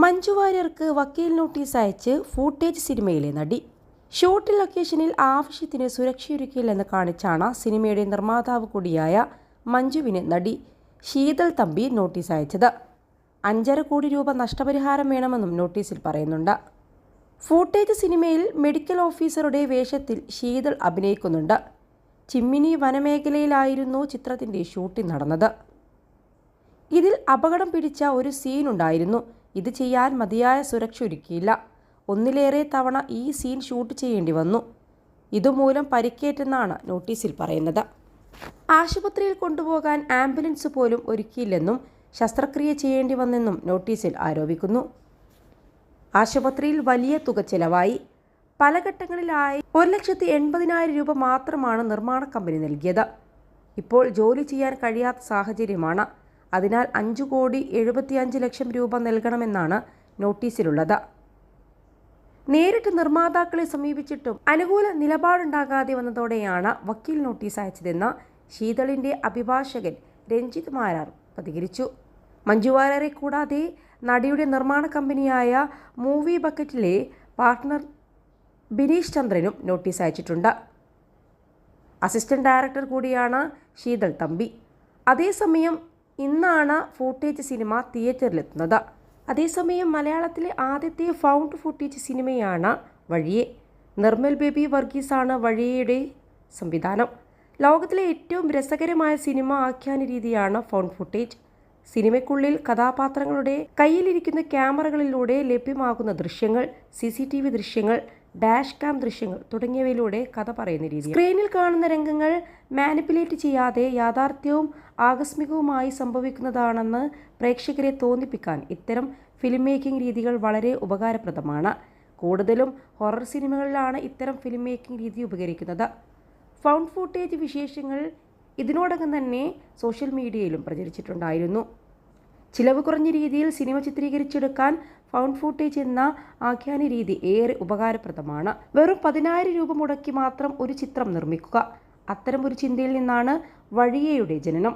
മഞ്ജു വാര്യർക്ക് വക്കീൽ നോട്ടീസ് അയച്ച് ഫൂട്ടേജ് സിനിമയിലെ നടി. ഷൂട്ടിംഗ് ലൊക്കേഷനിൽ ആവശ്യത്തിന് സുരക്ഷയൊരുക്കിയില്ലെന്ന് കാണിച്ചാണ് സിനിമയുടെ നിർമ്മാതാവ് കൂടിയായ മഞ്ജുവിന് നടി ശീതൾ തമ്പി നോട്ടീസ് അയച്ചത്. 5.5 കോടി രൂപ നഷ്ടപരിഹാരം വേണമെന്നും നോട്ടീസിൽ പറയുന്നുണ്ട്. ഫൂട്ടേജ് സിനിമയിൽ മെഡിക്കൽ ഓഫീസറുടെ വേഷത്തിൽ ശീതൾ അഭിനയിക്കുന്നുണ്ട്. ചിമ്മിനി വനമേഖലയിലായിരുന്നു ചിത്രത്തിൻ്റെ ഷൂട്ടിംഗ് നടന്നത്. ഇതിൽ അപകടം പിടിച്ച ഒരു സീനുണ്ടായിരുന്നു. ഇത് ചെയ്യാൻ മതിയായ സുരക്ഷ ഒരുക്കിയില്ല. ഒന്നിലേറെ തവണ ഈ സീൻ ഷൂട്ട് ചെയ്യേണ്ടി വന്നു. ഇതുമൂലം പരിക്കേറ്റെന്നാണ് നോട്ടീസിൽ പറയുന്നത്. ആശുപത്രിയിൽ കൊണ്ടുപോകാൻ ആംബുലൻസ് പോലും ഒരുക്കിയില്ലെന്നും ശസ്ത്രക്രിയ ചെയ്യേണ്ടി വന്നെന്നും നോട്ടീസിൽ ആരോപിക്കുന്നു. ആശുപത്രിയിൽ വലിയ തുക ചെലവായി. പല ഘട്ടങ്ങളിലായി 1,80,000 രൂപ മാത്രമാണ് നിർമ്മാണ കമ്പനി നൽകിയത്. ഇപ്പോൾ ജോലി ചെയ്യാൻ കഴിയാത്ത സാഹചര്യമാണ്. അതിനാൽ 5,75,00,000 രൂപ നൽകണമെന്നാണ് നോട്ടീസിലുള്ളത്. നേരിട്ട് നിർമ്മാതാക്കളെ സമീപിച്ചിട്ടും അനുകൂല നിലപാടുണ്ടാകാതെ വന്നതോടെയാണ് വക്കീൽ നോട്ടീസ് അയച്ചതെന്ന് ശീതളിൻ്റെ അഭിഭാഷകൻ രഞ്ജിത്ത് മാരാർ പ്രതികരിച്ചു. മഞ്ജു വാര്യരെ കൂടാതെ നടിയുടെ നിർമ്മാണ കമ്പനിയായ മൂവി ബക്കറ്റിലെ പാർട്ട്ണർ ബിനീഷ് ചന്ദ്രനും നോട്ടീസ് അയച്ചിട്ടുണ്ട്. അസിസ്റ്റന്റ് ഡയറക്ടർ കൂടിയാണ് ശീതൾ തമ്പി. അതേസമയം ഇന്നാണ് ഫൂട്ടേജ് സിനിമ തിയേറ്ററിലെത്തുന്നത്. അതേസമയം മലയാളത്തിലെ ആദ്യത്തെ ഫൗണ്ട് ഫൂട്ടേജ് സിനിമയാണ് വഴിയെ. നിർമ്മൽ ബേബി വർഗീസാണ് വഴിയയുടെ സംവിധാനം. ലോകത്തിലെ ഏറ്റവും രസകരമായ സിനിമ ആഖ്യാന രീതിയാണ് ഫൗണ്ട് ഫൂട്ടേജ്. സിനിമയ്ക്കുള്ളിൽ കഥാപാത്രങ്ങളുടെ കയ്യിലിരിക്കുന്ന ക്യാമറകളിലൂടെ ലഭ്യമാകുന്ന ദൃശ്യങ്ങൾ, CCTV ദൃശ്യങ്ങൾ, ഡാഷ് ക്യാം ദൃശ്യങ്ങൾ തുടങ്ങിയവയിലൂടെ കഥ പറയുന്ന രീതി. സ്ക്രീനിൽ കാണുന്ന രംഗങ്ങൾ മാനിപ്പുലേറ്റ് ചെയ്യാതെ യാഥാർത്ഥ്യവും ആകസ്മികവുമായി സംഭവിക്കുന്നതാണെന്ന് പ്രേക്ഷകരെ തോന്നിപ്പിക്കാൻ ഇത്തരം ഫിലിം മേക്കിംഗ് രീതികൾ വളരെ ഉപകാരപ്രദമാണ്. കൂടുതലും ഹൊറർ സിനിമകളിലാണ് ഇത്തരം ഫിലിം മേക്കിംഗ് രീതി ഉപകരിക്കുന്നത്. ഫൗണ്ട് ഫൂട്ടേജ് വിശേഷങ്ങൾ ഇതിനോടകം തന്നെ സോഷ്യൽ മീഡിയയിലും പ്രചരിച്ചിട്ടുണ്ടായിരുന്നു. ചിലവ് കുറഞ്ഞ രീതിയിൽ സിനിമ ചിത്രീകരിച്ചെടുക്കാൻ ഫൗണ്ട് ഫൂട്ടേജ് എന്ന ആഖ്യാന രീതി ഏറെ ഉപകാരപ്രദമാണ്. വെറും 10,000 രൂപ മുടക്കി മാത്രം ഒരു ചിത്രം നിർമ്മിക്കുക. അത്തരം ഒരു ചിന്തയിൽ നിന്നാണ് വഴിയയുടെ ജനനം.